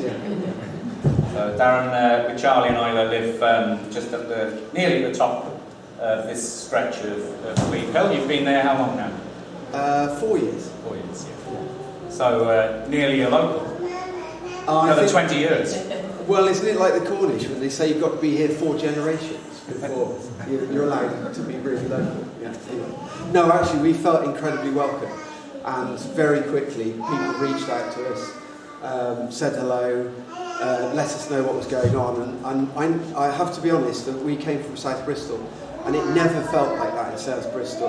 yeah. Darren, with Charlie and I live just at nearly at the top of this stretch of Cleeve Hill. You've been there how long now? 4 years. 4 years, yeah. So nearly a local. Another 20 years. Well, isn't it like the Cornish when they say you've got to be here 4 generations before you're allowed to be really local? Yeah. Anyway. No, actually, we felt incredibly welcome, and very quickly people reached out to us, said hello, let us know what was going on, and I have to be honest that we came from South Bristol, and it never felt like that in South Bristol.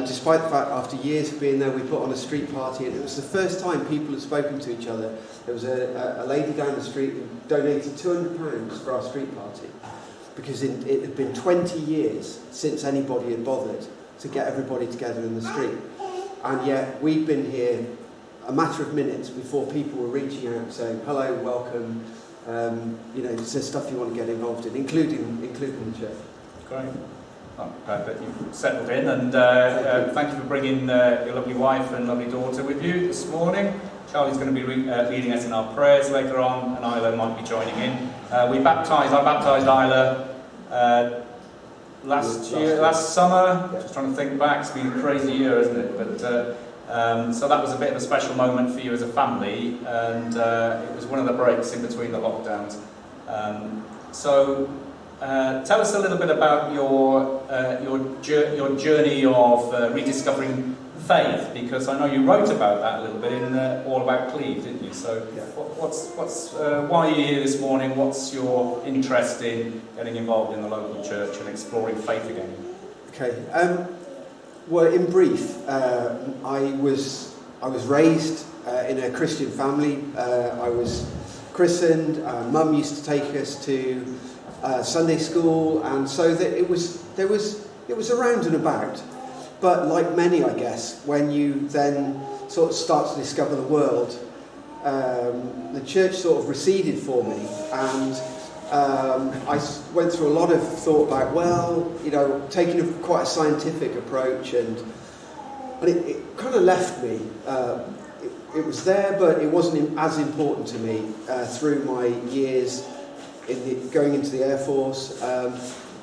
Despite the fact after years of being there, we put on a street party, and it was the first time people had spoken to each other. There was a lady down the street who donated £200 for our street party, because it had been 20 years since anybody had bothered to get everybody together in the street. And yet we've been here a matter of minutes before people were reaching out saying, hello, welcome, is there stuff you want to get involved in, including the church. Great. I'm glad that you've settled in, and thank you for bringing your lovely wife and lovely daughter with you this morning. Charlie's going to be leading us in our prayers later on, and Isla might be joining in. I baptised Isla last summer. Just trying to think back, it's been a crazy year, isn't it? But so that was a bit of a special moment for you as a family, and it was one of the breaks in between the lockdowns. Tell us a little bit about your journey of rediscovering faith, because I know you wrote about that a little bit in All About Cleeve, didn't you? So, yeah. Why are you here this morning? What's your interest in getting involved in the local church and exploring faith again? Okay. Well, in brief, I was raised in a Christian family. I was christened. Mum used to take us to Sunday school, and so that it was around and about. But like many, I guess, when you then sort of start to discover the world, the church sort of receded for me, and I went through a lot of thought about, taking quite a scientific approach, and it kind of left me. It was there, but it wasn't as important to me through my years going into the Air Force,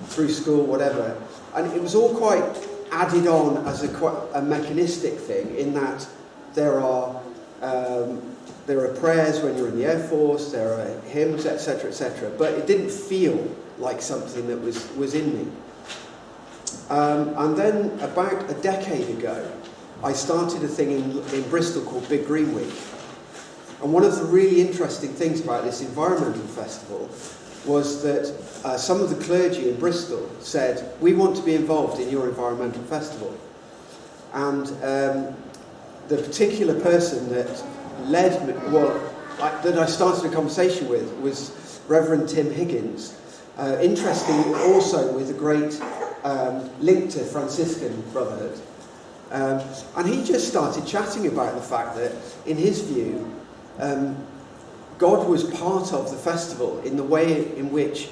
through school, whatever. And it was all quite added on as quite a mechanistic thing, in that there are prayers when you're in the Air Force, there are hymns, etc., etc. But it didn't feel like something that was in me. And then about a decade ago, I started a thing in Bristol called Big Green Week. And one of the really interesting things about this environmental festival was that some of the clergy in Bristol said, we want to be involved in your environmental festival. And the particular person that led me, that I started a conversation with, was Reverend Tim Higgins. Interesting also with a great link to Franciscan Brotherhood. And he just started chatting about the fact that, in his view, God was part of the festival in the way in which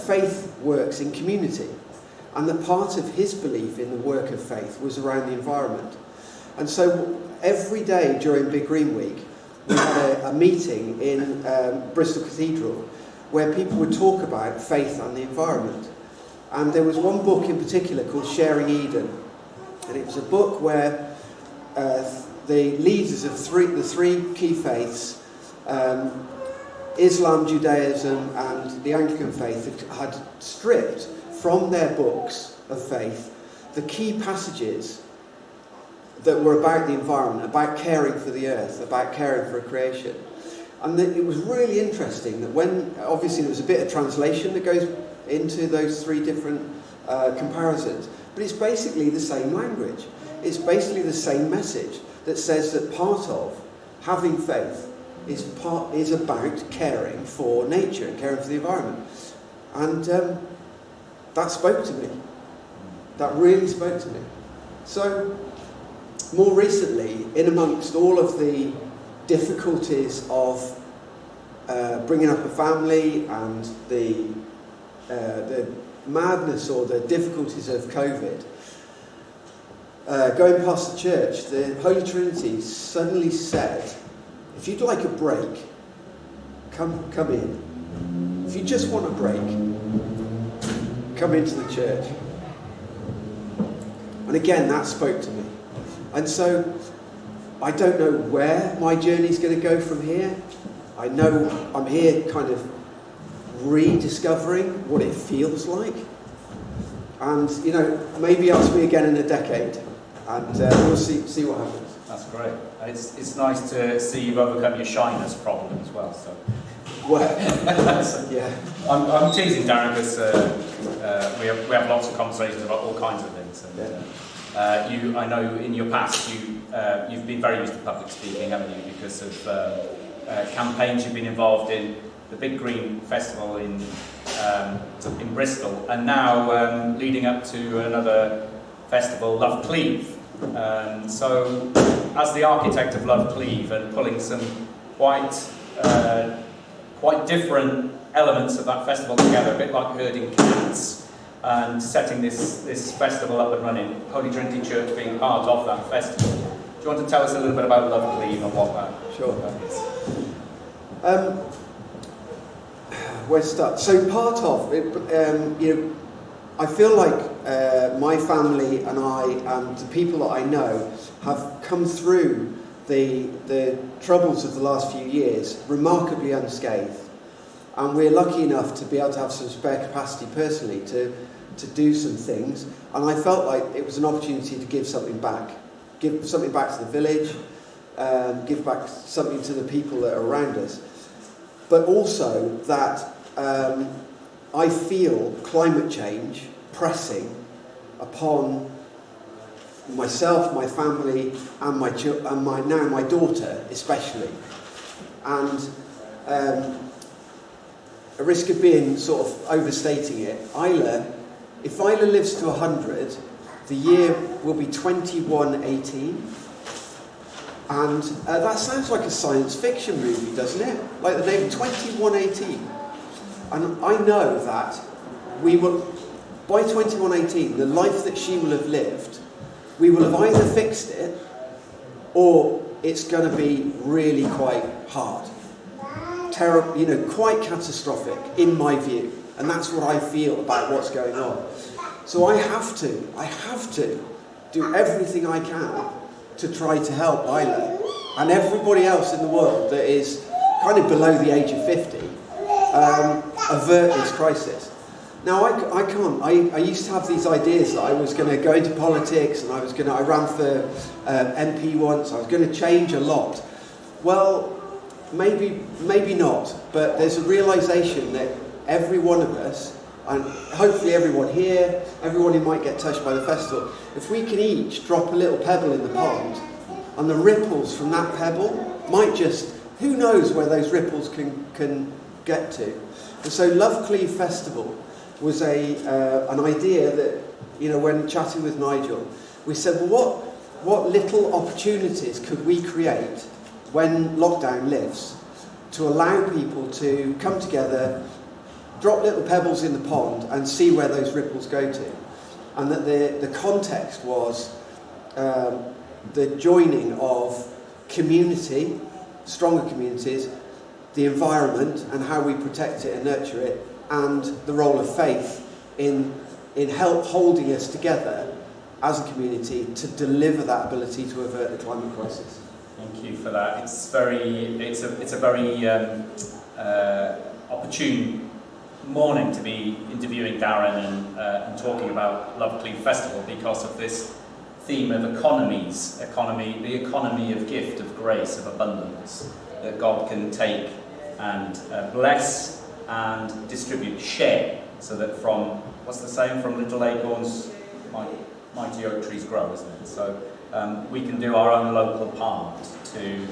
faith works in community, and that part of his belief in the work of faith was around the environment. And so every day during Big Green Week, we had a meeting in Bristol Cathedral where people would talk about faith and the environment. And there was one book in particular called Sharing Eden, and it was a book where the leaders of the three key faiths, Islam, Judaism and the Anglican faith, had stripped from their books of faith the key passages that were about the environment, about caring for the earth, about caring for creation. And it was really interesting that when, obviously there was a bit of translation that goes into those three different comparisons, but it's basically the same language. It's basically the same message that says that part of having faith is about caring for nature and caring for the environment. And that spoke to me. That really spoke to me. So, more recently, in amongst all of the difficulties of bringing up a family and the madness or the difficulties of COVID, going past the church, the Holy Trinity suddenly said, if you'd like a break, come in. If you just want a break, come into the church. And again, that spoke to me. And so, I don't know where my journey's going to go from here. I know I'm here kind of rediscovering what it feels like. And, maybe ask me again in a decade. And we'll see what happens. That's great. It's nice to see you've overcome your shyness problem as well. So, well, yeah. I'm teasing Darren because we have lots of conversations about all kinds of things. And, I know in your past you've been very used to public speaking, haven't you? Because of campaigns you've been involved in, the Big Green Festival in Bristol, and now leading up to another festival, Love Cleeve. So, as the architect of Love Cleeve and pulling some quite different elements of that festival together, a bit like herding cats, and setting this festival up and running, Holy Trinity Church being part of that festival. Do you want to tell us a little bit about Love Cleeve and what that is? Where to start? So part of it, I feel like my family and I and the people that I know have come through the troubles of the last few years remarkably unscathed, and we're lucky enough to be able to have some spare capacity personally to do some things, and I felt like it was an opportunity to give something back to the village, give back something to the people that are around us, but also that I feel climate change pressing upon myself, my family, and my daughter especially. And a risk of being sort of overstating it, if Isla lives to 100, the year will be 2118. And that sounds like a science fiction movie, doesn't it? Like the name 2118. And I know that we will, by 2118, the life that she will have lived, we will have either fixed it or it's going to be really quite hard. Terrible, quite catastrophic in my view. And that's what I feel about what's going on. So I have to do everything I can to try to help Isla and everybody else in the world that is kind of below the age of 50 avert this crisis. Now I can't. I used to have these ideas that I was going to go into politics and I ran for MP once. I was going to change a lot. Well, maybe not. But there's a realisation that every one of us, and hopefully everyone here, everyone who might get touched by the festival, if we can each drop a little pebble in the pond, and the ripples from that pebble might just, who knows where those ripples can get to. And so Love Cleeve Festival was an idea that, when chatting with Nigel, we said, well, what little opportunities could we create when lockdown lifts to allow people to come together, drop little pebbles in the pond and see where those ripples go to. And that the context was the joining of community, stronger communities, the environment and how we protect it and nurture it, and the role of faith in help holding us together as a community to deliver that ability to avert the climate crisis. Thank you for that. It's a very opportune morning to be interviewing Darren and talking about Love Cleeve Festival because of this theme of the economy of gift, of grace, of abundance, that God can take and bless and distribute, share, so that from, what's the saying, from little acorns mighty oak trees grow, isn't it? So we can do our own local part to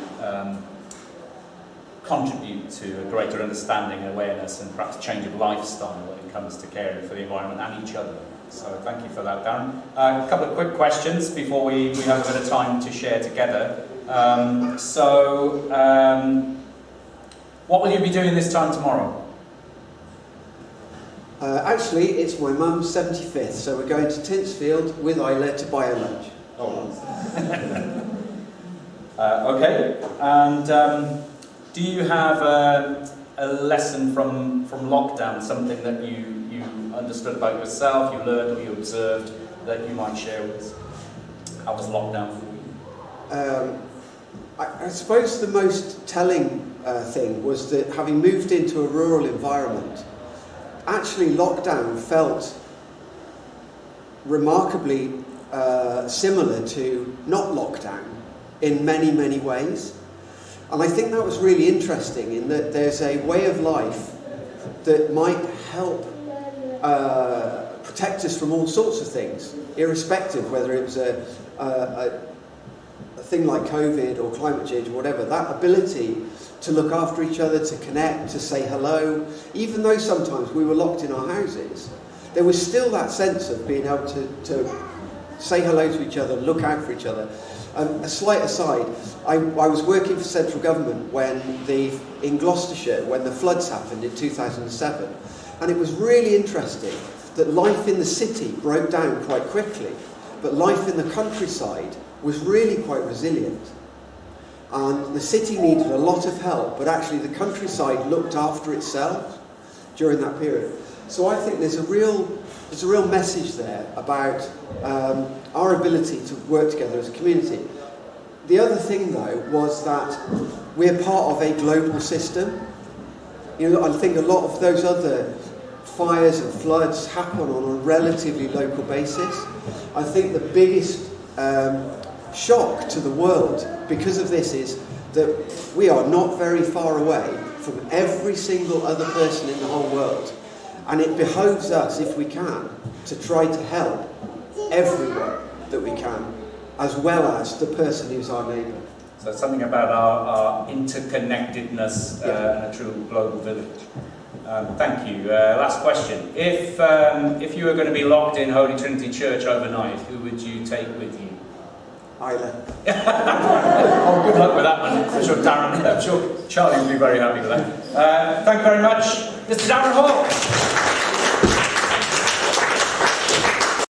contribute to a greater understanding and awareness and perhaps change of lifestyle when it comes to caring for the environment and each other. So thank you for that, Darren. A couple of quick questions before we have a bit of time to share together. What will you be doing this time tomorrow? Actually, it's my mum's 75th, so we're going to Tinsfield with Isla to buy her lunch. Oh. Okay. And do you have a lesson from lockdown, something that you understood about yourself, you learned or you observed that you might share with us? How was lockdown for you? I suppose the most telling thing was that having moved into a rural environment, actually lockdown felt remarkably similar to not lockdown in many, many ways. And I think that was really interesting in that there's a way of life that might help protect us from all sorts of things, irrespective whether it was a thing like COVID or climate change or whatever. That ability to look after each other, to connect, to say hello, even though sometimes we were locked in our houses, there was still that sense of being able to say hello to each other, look out for each other. A slight aside, I was working for central government in Gloucestershire when the floods happened in 2007, and it was really interesting that life in the city broke down quite quickly, but life in the countryside was really quite resilient. And the city needed a lot of help, but actually the countryside looked after itself during that period. So I think there's a real message there about our ability to work together as a community. The other thing, though, was that we're part of a global system. You know, I think a lot of those other fires and floods happen on a relatively local basis. I think the biggest shock to the world because of this is that we are not very far away from every single other person in the whole world. And it behoves us, if we can, to try to help everyone that we can, as well as the person who's our neighbour. So something about our interconnectedness and a true global village. Thank you. Last question. If you were going to be locked in Holy Trinity Church overnight, who would you take with you? Isla. Oh, good luck with that one. I'm sure Darren, I'm sure Charlie will be very happy with that. Thank you very much, Mr. Darren Hall.